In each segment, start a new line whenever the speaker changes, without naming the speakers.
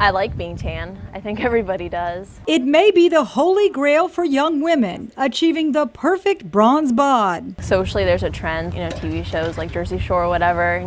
I like being tan. I think everybody does.
It may be the holy grail for young women, achieving the perfect bronze bod.
Socially, there's a trend, TV shows like Jersey Shore or whatever,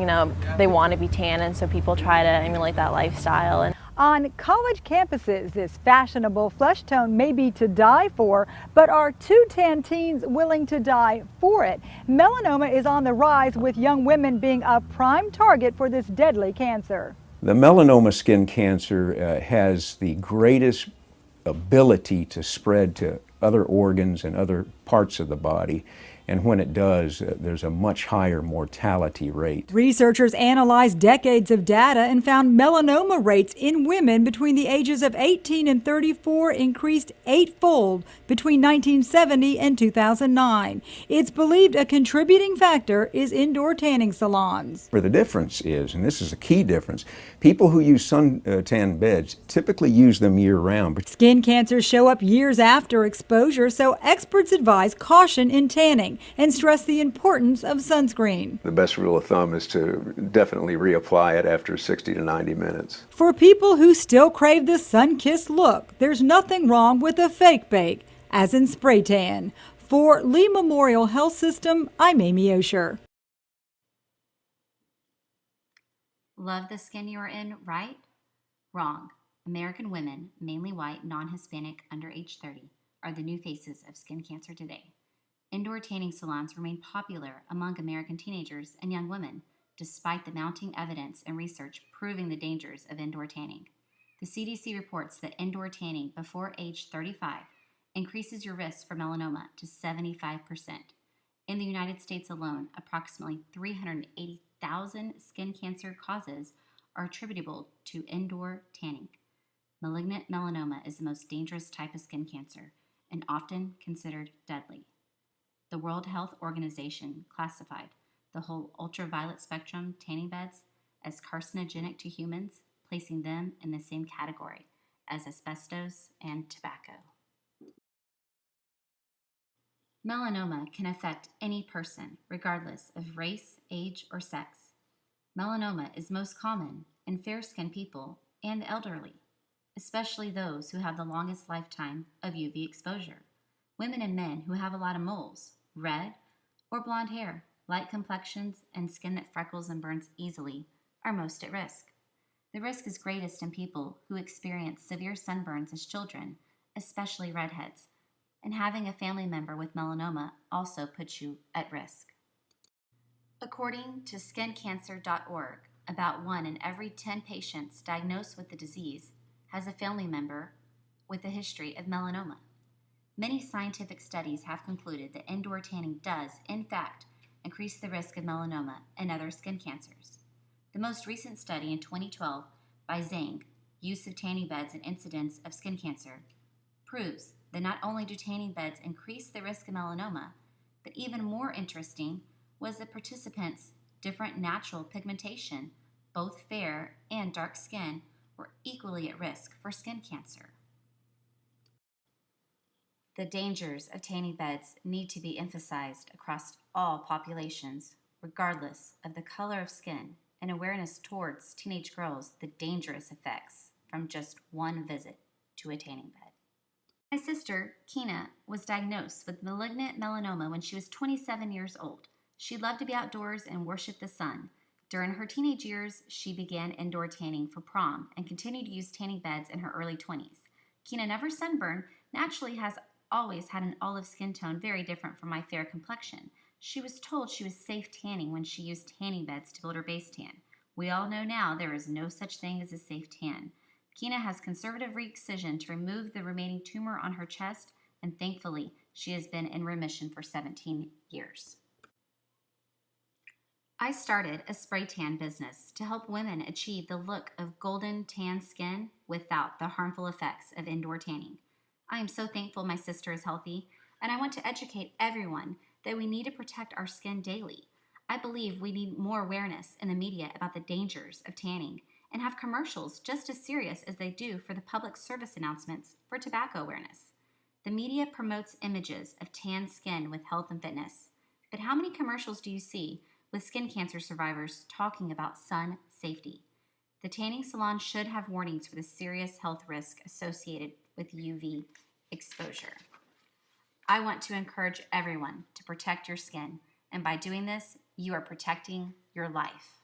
they want to be tan, and so people try to emulate that lifestyle. And
On college campuses, this fashionable flesh tone may be to die for, but are two tan teens willing to die for it? Melanoma is on the rise, with young women being a prime target for this deadly cancer.
The melanoma skin cancer has the greatest ability to spread to other organs and other parts of the body. And when it does, there's a much higher mortality rate.
Researchers analyzed decades of data and found melanoma rates in women between the ages of 18 and 34 increased eightfold between 1970 and 2009. It's believed a contributing factor is indoor tanning salons.
Where the difference is, and this is a key difference, people who use suntan beds typically use them year-round.
Skin cancers show up years after exposure, so experts advise caution in tanning and stress the importance of sunscreen.
The best rule of thumb is to definitely reapply it after 60 to 90 minutes.
For people who still crave the sun-kissed look, there's nothing wrong with a fake bake, as in spray tan. For Lee Memorial Health System, I'm Amy Osher.
Love the skin you are in, right? Wrong. American women, mainly white, non-Hispanic, under age 30, are the new faces of skin cancer today. Indoor tanning salons remain popular among American teenagers and young women, despite the mounting evidence and research proving the dangers of indoor tanning. The CDC reports that indoor tanning before age 35 increases your risk for melanoma to 75%. In the United States alone, approximately 380,000 skin cancer causes are attributable to indoor tanning. Malignant melanoma is the most dangerous type of skin cancer and often considered deadly. The World Health Organization classified the whole ultraviolet spectrum tanning beds as carcinogenic to humans, placing them in the same category as asbestos and tobacco. Melanoma can affect any person, regardless of race, age, or sex. Melanoma is most common in fair-skinned people and the elderly, especially those who have the longest lifetime of UV exposure. Women and men who have a lot of moles, red or blonde hair, light complexions, and skin that freckles and burns easily are most at risk. The risk is greatest in people who experience severe sunburns as children, especially redheads, and having a family member with melanoma also puts you at risk. According to skincancer.org, about 1 in every 10 patients diagnosed with the disease has a family member with a history of melanoma. Many scientific studies have concluded that indoor tanning does, in fact, increase the risk of melanoma and other skin cancers. The most recent study in 2012 by Zhang, Use of Tanning Beds and Incidence of Skin Cancer, proves that not only do tanning beds increase the risk of melanoma, but even more interesting was the participants' different natural pigmentation, both fair and dark skin, were equally at risk for skin cancer. The dangers of tanning beds need to be emphasized across all populations, regardless of the color of skin, and awareness towards teenage girls the dangerous effects from just one visit to a tanning bed. My sister, Kina, was diagnosed with malignant melanoma when she was 27 years old. She loved to be outdoors and worship the sun. During her teenage years, she began indoor tanning for prom and continued to use tanning beds in her early 20s. Kina never sunburned, naturally has always had an olive skin tone very different from my fair complexion. She was told she was safe tanning when she used tanning beds to build her base tan. We all know now there is no such thing as a safe tan. Kina has conservative re-excision to remove the remaining tumor on her chest, and thankfully, she has been in remission for 17 years. I started a spray tan business to help women achieve the look of golden tan skin without the harmful effects of indoor tanning. I am so thankful my sister is healthy, and I want to educate everyone that we need to protect our skin daily. I believe we need more awareness in the media about the dangers of tanning and have commercials just as serious as they do for the public service announcements for tobacco awareness. The media promotes images of tan skin with health and fitness, but how many commercials do you see with skin cancer survivors talking about sun safety? The tanning salon should have warnings for the serious health risk associated with UV exposure. I want to encourage everyone to protect your skin, and by doing this, you are protecting your life.